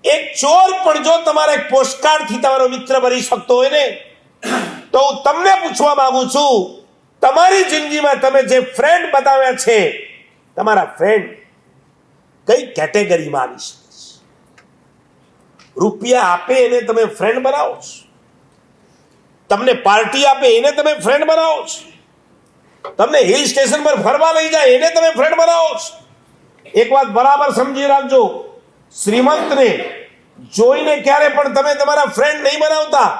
એક ચોર પણ જો તમારા એક પોસ્ટકાર્ડ થી તમારો મિત્ર બની શકતો હોય ને, તો હું તમને પૂછવા માંગુ છું, તમારી જિંદગીમાં તમે જે ફ્રેન્ડ બતાવ્યા છે, તમારા ફ્રેન્ડ કઈ કેટેગરીમાં આવી શકે છે? રૂપિયા આપે એને તમે ફ્રેન્ડ બનાવો છો, તમને પાર્ટી આપે એને તમે ફ્રેન્ડ બનાવો છો, તમને હિલ સ્ટેશન પર ફરવા લઈ જાય એને તમે ફ્રેન્ડ બનાવો છો. એક વાત બરાબર સમજી રાખજો, શ્રીમંતને જોઈને ક્યારે પણ તમે તમારા ફ્રેન્ડ નહીં બનાવતા.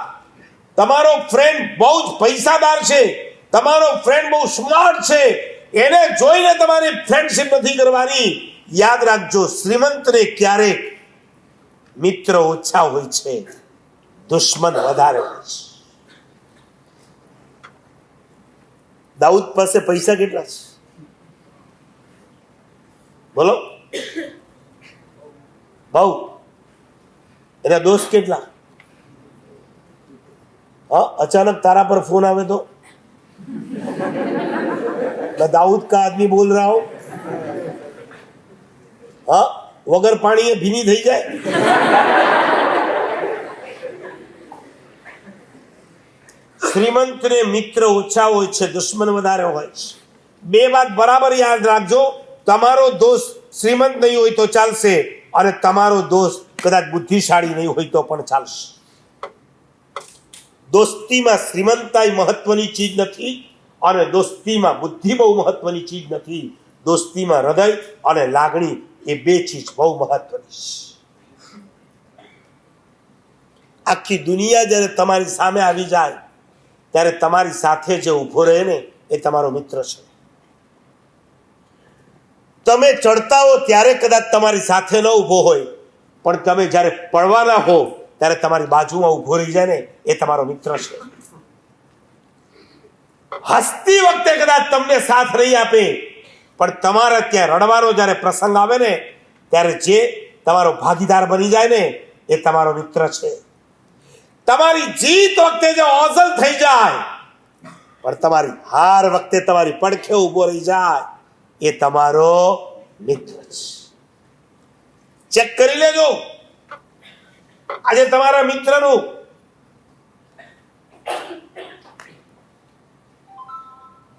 તમારો ફ્રેન્ડ બહુ જ પૈસાદાર છે, તમારો ફ્રેન્ડ બહુ સ્માર્ટ છે, એને જોઈને તમારી ફ્રેન્ડશિપ નથી કરવાની. યાદ રાખજો, શ્રીમંતને ક્યારેક મિત્ર ઓછા હોય છે, દુશ્મન વધારે હોય છે. દાઉદ પાસે પૈસા કેટલા છે બોલો? બહુ. એના દોસ્ત કેટલા? હા, અચાનક તારા પર ફોન આવે તો दाऊद का आदमी बोल रहा हो, हाँ, वगर पानी भीनी થઈ જાય. શ્રીમંતને મિત્ર ઓછા હોય છે, દુશ્મન વધારે હોય છે. બે વાત બરાબર યાદ રાખજો, તમારો દોસ્ત શ્રીમંત નહીં હોય તો ચાલશે, અને તમારો દોસ્ત કદાચ બુદ્ધિશાળી નહીં હોય તો પણ ચાલશે. દોસ્તીમાં શ્રીમંતાઈ મહત્વની ચીજ નથી, અને દોસ્તીમાં બુદ્ધિ બહુ મહત્વની ચીજ નથી. દોસ્તીમાં હૃદય અને લાગણી એ બે ચીજ બહુ મહત્વની છે. આખી દુનિયા જ્યારે તમારી સામે આવી જાય ત્યારે તમારી સાથે જે ઊભો રહે ને એ તમારો મિત્ર છે. તમે ચડતા હો ત્યારે કદાચ તમારી સાથે ન ઊભો હોય, પણ તમે જ્યારે પડવાના હો ત્યારે તમારી બાજુમાં ઊભો રહી જાય ને એ તમારો મિત્ર છે. હસતી વખતે કદાચ તમને સાથ નહીં આપે, પણ તમારે ત્યાં રડવાનો જ્યારે પ્રસંગ આવે ને ત્યારે જે તમારો ભાગીદાર બની જાય ને એ તમારો મિત્ર છે. તમારી જીત વખતે જે ઓઝલ થઈ જાય, પણ તમારી હાર વખતે તમારી પડખે ઊભો રહી જાય એ તમારો મિત્ર છે. ચેક કરી લેજો, આજે તમારા મિત્રનું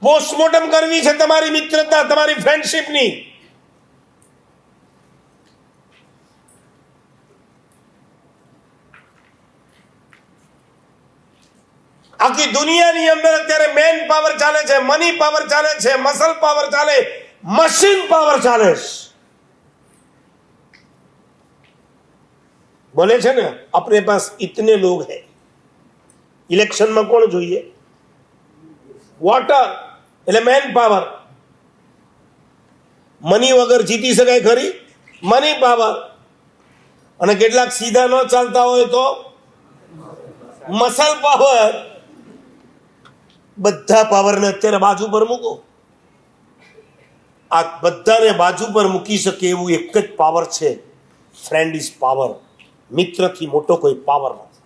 પોસ્ટમોર્ટમ કરવી છે, તમારી મિત્રતા, તમારી ફ્રેન્ડશિપની. આખી દુનિયાની અંદર અત્યારે મેન પાવર ચાલે છે, મની પાવર ચાલે છે, મસલ પાવર ચાલે, મશીન પાવર ચાલે છે. બોલે છે ને, अपने पास इतने लोग हैं. ઇલેક્શનમાં કોણ જોઈએ? વોટર એટલે મેન પાવર. મની વગર જીતી શકાય ખરી? Money power. અને કેટલાક સીધા ન ચાલતા હોય તો મસલ પાવર. બધા પાવરને અત્યારે બાજુ પર મૂકો. આ બધાને બાજુ પર મૂકી શકે એવું એક જ પાવર છે, ફ્રેન્ડ ઇઝ પાવર. મિત્રથી મોટો કોઈ પાવર નથી.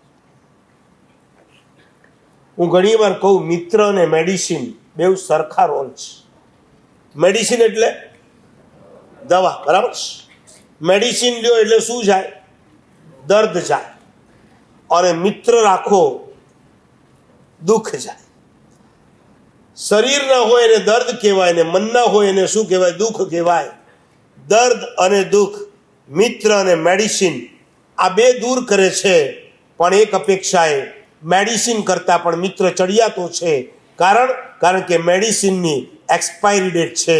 હું ઘણી વાર કહું, મિત્ર અને મેડિસિન બેઉ સરખા રોલ છે. મેડિસિન એટલે દવા, બરાબર? મેડિસિન લ્યો એટલે શું જાય? દર્દ જાય. અને મિત્ર રાખો, દુઃખ જાય. શરીર ના હોય એને દર્દ કહેવાય, ને મન ના હોય એને શું કહેવાય? દુઃખ કહેવાય. દર્દ અને દુઃખ, મિત્ર અને મેડિસિન, આ બે દૂર કરે છે. પણ એક અપેક્ષાએ મેડિસિન કરતા પણ મિત્ર ચડિયાતો છે. કારણ કે મેડિસિનની એક્સપાયરી ડેટ છે,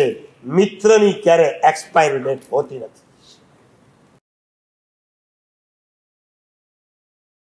મિત્રની ક્યારે એક્સપાયરી ડેટ હોતી નથી.